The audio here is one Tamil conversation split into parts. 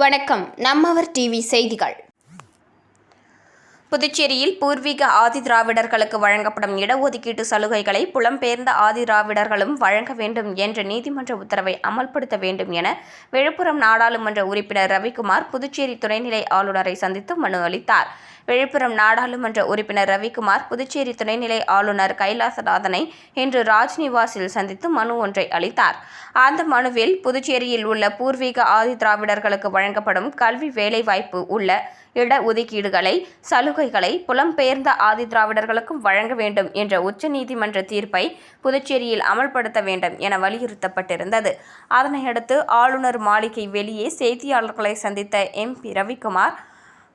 வணக்கம். நம்மவர் டிவி செய்திகள். புதுச்சேரியில் பூர்வீக ஆதிதிராவிடர்களுக்கு வழங்கப்படும் இடஒதுக்கீட்டு சலுகைகளை புலம்பெயர்ந்த ஆதிதிராவிடர்களும் வழங்க வேண்டும் என்ற நீதிமன்ற உத்தரவை அமல்படுத்த வேண்டும் என விழுப்புரம் நாடாளுமன்ற உறுப்பினர் ரவிக்குமார் புதுச்சேரி துணைநிலை ஆளுநரை சந்தித்து மனு அளித்தார். விழுப்புரம் நாடாளுமன்ற உறுப்பினர் ரவிக்குமார் புதுச்சேரி துணைநிலை ஆளுநர் கைலாசநாதனை இன்று ராஜ்நிவாசில் சந்தித்து மனு ஒன்றை அளித்தார். அந்த மனுவில் புதுச்சேரியில் உள்ள பூர்வீக ஆதிதிராவிடர்களுக்கு வழங்கப்படும் கல்வி வேலைவாய்ப்பு உள்ள இடஒதுக்கீடுகளை சலுகைகளை புலம்பெயர்ந்த ஆதிதிராவிடர்களுக்கும் வழங்க வேண்டும் என்ற உச்சநீதிமன்ற தீர்ப்பை புதுச்சேரியில் அமல்படுத்த வேண்டும் என வலியுறுத்தப்பட்டிருந்தது. அதனையடுத்து ஆளுநர் மாளிகை வெளியே செய்தியாளர்களை சந்தித்த MP ரவிக்குமார்,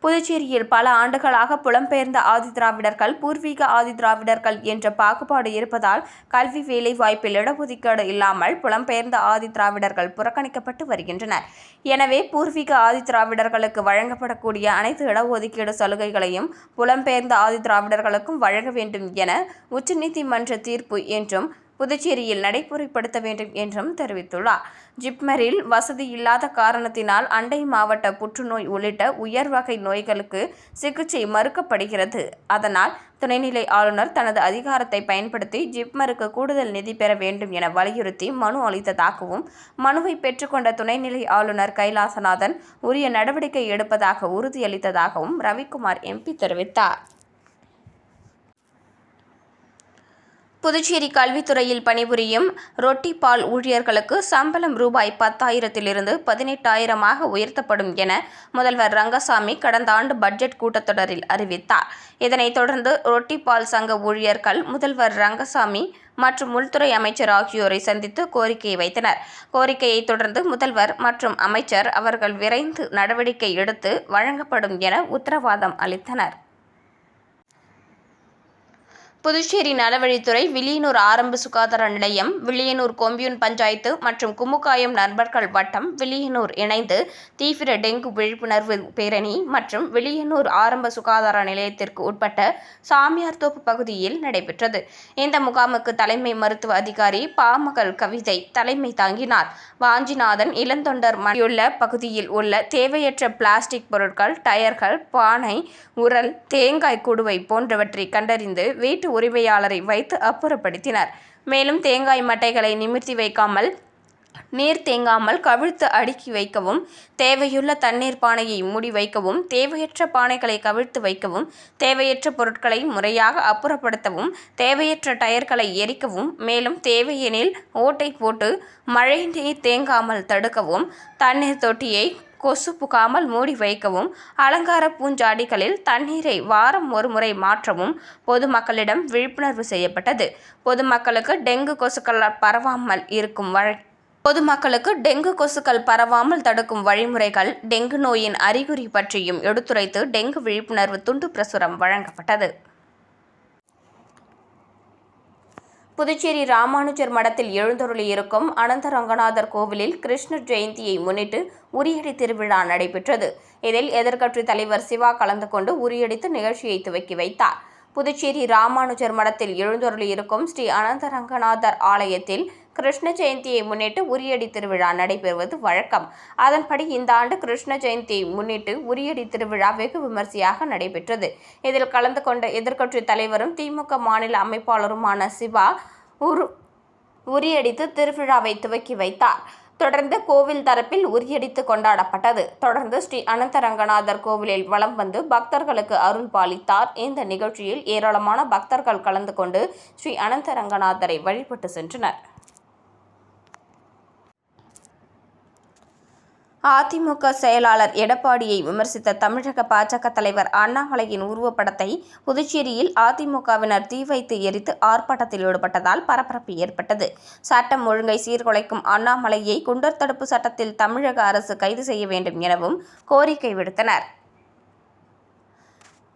புதுச்சேரியில் பல ஆண்டுகளாக புலம்பெயர்ந்த ஆதிதிராவிடர்கள், பூர்வீக ஆதிதிராவிடர்கள் என்ற பாகுபாடு இருப்பதால் கல்வி வேலை வாய்ப்பில் இடஒதுக்கீடு இல்லாமல் புலம்பெயர்ந்த ஆதிதிராவிடர்கள் புறக்கணிக்கப்பட்டு வருகின்றனர். எனவே பூர்வீக ஆதிதிராவிடர்களுக்கு வழங்கப்படக்கூடிய அனைத்து இடஒதுக்கீடு சலுகைகளையும் புலம்பெயர்ந்த ஆதிதிராவிடர்களுக்கும் வழங்க வேண்டும் என உச்சநீதிமன்ற தீர்ப்பு என்றும் புதுச்சேரியில் நடைமுறைப்படுத்த வேண்டும் என்றும் தெரிவித்துள்ளார். ஜிப்மரில் வசதி இல்லாத காரணத்தினால் அண்டை மாவட்ட புற்றுநோய் உள்ளிட்ட உயர் வகை நோய்களுக்கு சிகிச்சை மறுக்கப்படுகிறது. அதனால் துணைநிலை ஆளுநர் தனது அதிகாரத்தை பயன்படுத்தி ஜிப்மருக்கு கூடுதல் நிதி பெற வேண்டும் என வலியுறுத்தி மனு அளித்ததாகவும், மனுவை பெற்றுக்கொண்ட துணைநிலை ஆளுநர் கைலாசநாதன் உரிய நடவடிக்கை எடுப்பதாக உறுதியளித்ததாகவும் ரவிக்குமார் MP தெரிவித்தார். புதுச்சேரி கல்வித்துறையில் பணிபுரியும் ரொட்டி பால் ஊழியர்களுக்கு சம்பளம் ரூபாய் 10,000 18,000 உயர்த்தப்படும் என முதல்வர் ரங்கசாமி கடந்த ஆண்டு பட்ஜெட் கூட்டத்தொடரில் அறிவித்தார். இதனைத் தொடர்ந்து ரொட்டி பால் சங்க ஊழியர்கள் முதல்வர் ரங்கசாமி மற்றும் உள்துறை அமைச்சர் ஆகியோரை சந்தித்து கோரிக்கை வைத்தனர். கோரிக்கையை தொடர்ந்து முதல்வர் மற்றும் அமைச்சர் அவர்கள் விரைந்து நடவடிக்கை எடுத்து வழங்கப்படும் என உத்தரவாதம் அளித்தனர். புதுச்சேரி நலவழித்துறை, வில்லியனூர் ஆரம்ப சுகாதார நிலையம், வில்லியனூர் கொம்யூன் பஞ்சாயத்து மற்றும் குமுக்காயம் நண்பர்கள் வட்டம் வில்லியனூர் இணைந்து தீவிர டெங்கு விழிப்புணர்வு பேரணி மற்றும் வில்லியனூர் ஆரம்ப சுகாதார நிலையத்திற்கு உட்பட்ட சாமியார்தோப்பு பகுதியில் நடைபெற்றது. இந்த முகாமுக்கு தலைமை மருத்துவ அதிகாரி பாமகள் கவிதை தலைமை தாங்கினார். வாஞ்சிநாதன் இளந்தொண்டர் மனையுள்ள பகுதியில் உள்ள தேவையற்ற பிளாஸ்டிக் பொருட்கள், டயர்கள், பானை, உரல், தேங்காய் குடுவை போன்றவற்றை கண்டறிந்து வீட்டு உரிமையாளரை வைத்து அப்புறப்படுத்தினர். மேலும் தேங்காய் மட்டைகளை நிமிர்த்தி வைக்காமல், நீர் தேங்காமல் கவிழ்த்து அடுக்கி வைக்கவும், தேவையுள்ள தண்ணீர் பானையை மூடி வைக்கவும், தேவையற்ற பானைகளை கவிழ்த்து வைக்கவும், தேவையற்ற பொருட்களை முறையாக அப்புறப்படுத்தவும், தேவையற்ற டயர்களை எரிக்கவும், மேலும் தேவையெனில் ஓட்டை போட்டு மழை நீர் தேங்காமல் தடுக்கவும், தண்ணீர் தொட்டியை கொசு புகாமல் மூடி வைக்கவும், அலங்கார பூஞ்சாடிகளில் தண்ணீரை வாரம் ஒரு முறை மாற்றவும் பொதுமக்களிடம் விழிப்புணர்வு செய்யப்பட்டது. பொதுமக்களுக்கு டெங்கு கொசுக்கள் பரவாமல் தடுக்கும் வழிமுறைகள், டெங்கு நோயின் அறிகுறி பற்றியும் எடுத்துரைத்து டெங்கு விழிப்புணர்வு துண்டு பிரசுரம் வழங்கப்பட்டது. புதுச்சேரி ராமானுஜர் மடத்தில் எழுந்தருளியிருக்கும் அனந்தரங்கநாதர் கோவிலில் கிருஷ்ணர் ஜெயந்தியை முன்னிட்டு உரியடி திருவிழா நடைபெற்றது. இதில் எதிர்க்கட்சித் தலைவர் சிவா கலந்து கொண்டு உரியடித்து நிகழ்ச்சியை துவக்கி வைத்தார். புதுச்சேரி ராமானுஜர் மடத்தில் எழுந்தருளியிருக்கும் ஸ்ரீ அனந்தரங்கநாதர் ஆலயத்தில் கிருஷ்ண ஜெயந்தியை முன்னிட்டு உரியடி திருவிழா நடைபெறுவது வழக்கம். அதன்படி இந்த ஆண்டு கிருஷ்ண ஜெயந்தியை முன்னிட்டு உரியடி திருவிழா வெகு விமரிசையாக நடைபெற்றது. இதில் கலந்து கொண்ட எதிர்க்கட்சித் தலைவரும் திமுக மாநில அமைப்பாளருமான சிவா உரியடித்து திருவிழாவை துவக்கி வைத்தார். தொடர்ந்து கோவில் தரப்பில் உரியடித்து கொண்டாடப்பட்டது. தொடர்ந்து ஸ்ரீ அனந்தரங்கநாதர் கோவிலில் வலம் வந்து பக்தர்களுக்கு அருள் பாலித்தார். இந்த நிகழ்ச்சியில் ஏராளமான பக்தர்கள் கலந்து கொண்டு ஸ்ரீ அனந்தரங்கநாதரை வழிபட்டு சென்றனர். அதிமுக செயலாளர் எடப்பாடியை விமர்சித்த தமிழக பாஜக தலைவர் அண்ணாமலையின் உருவப்படத்தை புதுச்சேரியில் அதிமுகவினர் தீ வைத்து எரித்து ஆர்ப்பாட்டத்தில் ஈடுபட்டதால் பரபரப்பு ஏற்பட்டது. சட்டம் ஒழுங்கை சீர்குலைக்கும் அண்ணாமலையை குண்டர் தடுப்பு சட்டத்தில் தமிழக அரசு கைது செய்ய வேண்டும் எனவும் கோரிக்கை விடுத்தனர்.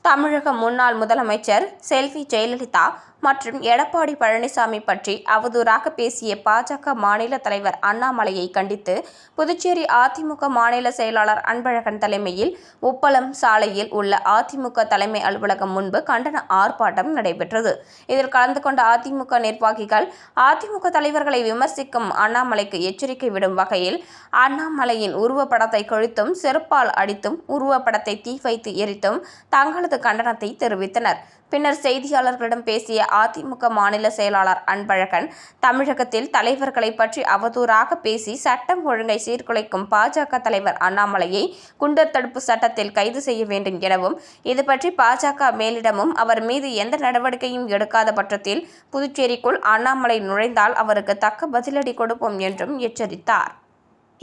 தமிழக முன்னாள் முதலமைச்சர் செல்வி ஜெயலலிதா மற்றும் எடப்பாடி பழனிசாமி பற்றி அவதூறாக பேசிய பாஜக மாநில தலைவர் அண்ணாமலையை கண்டித்து புதுச்சேரி அதிமுக மாநில செயலாளர் அன்பழகன் தலைமையில் உப்பளம் சாலையில் உள்ள அதிமுக தலைமை அலுவலகம் முன்பு கண்டன ஆர்ப்பாட்டம் நடைபெற்றது. இதில் கலந்து கொண்ட அதிமுக நிர்வாகிகள் அதிமுக தலைவர்களை விமர்சிக்கும் அண்ணாமலைக்கு எச்சரிக்கை விடும் வகையில் அண்ணாமலையின் உருவப்படத்தை கிழித்தும் செருப்பால் அடித்தும் உருவப்படத்தை தீ வைத்து எரித்தும் தங்களது கண்டனத்தை தெரிவித்தனர். பின்னர் செய்தியாளர்களிடம் பேசிய அதிமுக மாநில செயலாளர் அன்பழகன், தமிழகத்தில் தலைவர்களை பற்றி அவதூறாக பேசி சட்டம் ஒழுங்கை சீர்குலைக்கும் பாஜக தலைவர் அண்ணாமலையை குண்டர் தடுப்பு சட்டத்தில் கைது செய்ய வேண்டும் எனவும், இதுபற்றி பாஜக மேலிடமும் அவர் மீது எந்த நடவடிக்கையும் எடுக்காத பட்சத்தில் புதுச்சேரிக்குள் அண்ணாமலை நுழைந்தால் அவருக்கு தக்க பதிலடி கொடுப்போம் என்றும் எச்சரித்தார்.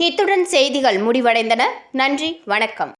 இத்துடன் செய்திகள் முடிவடைந்தன. நன்றி, வணக்கம்.